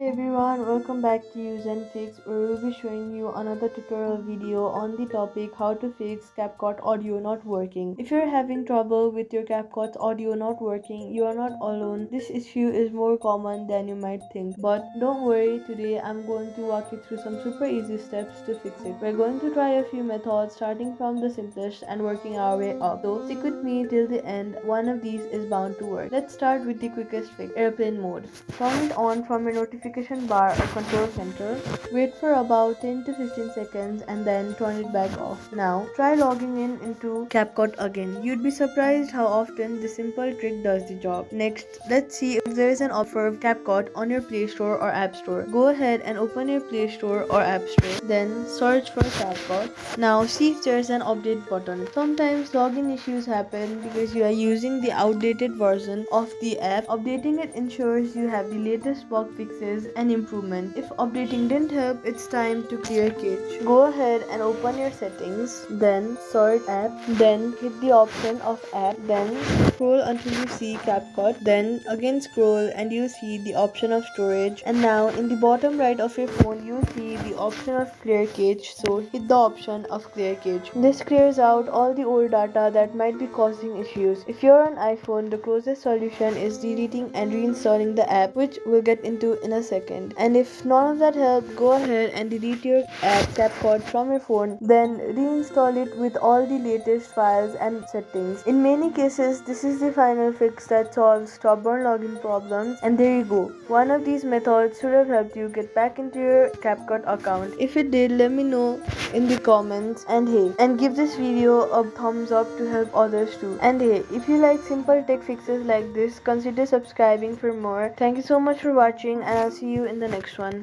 Hey everyone, welcome back to Use and Fix, where we'll be showing you another tutorial video on the topic how to fix CapCut audio not working. If you're having trouble with your CapCut audio not working, you are not alone. This issue is more common than you might think. But don't worry, today I'm going to walk you through some super easy steps to fix it. We're going to try a few methods starting from the simplest and working our way up. So stick with me till the end, one of these is bound to work. Let's start with the quickest fix, airplane mode. Turn it on from your notification bar or control center. Wait for about 10 to 15 seconds and then turn it back off. Now, try logging in into CapCut again. You'd be surprised how often this simple trick does the job. Next, let's see if there is an offer of CapCut on your Play Store or App Store. Go ahead and open your Play Store or App Store. Then search for CapCut. Now, see if there's an update button. Sometimes login issues happen because you are using the outdated version of the app. Updating it ensures you have the latest bug fixes and improvement. If updating didn't help, it's time to clear cache. Go ahead and open your settings, then search app, then hit the option of app, then scroll until you see CapCut, then again scroll and you see the option of storage, and now in the bottom right of your phone you see the option of clear cache, so hit the option of clear cache. This clears out all the old data that might be causing issues. If you're on iPhone, the closest solution is deleting and reinstalling the app, which we'll get into in a second. And if none of that helped, go ahead and delete your app CapCut from your phone, then reinstall it with all the latest files and settings. In many cases, this is the final fix that solves stubborn login problems, and there you go. One of these methods should have helped you get back into your CapCut account. If it did, let me know in the comments, and hey, and give this video a thumbs up to help others too. And hey, if you like simple tech fixes like this, consider subscribing for more. Thank you so much for watching, and I'll see you in the next one.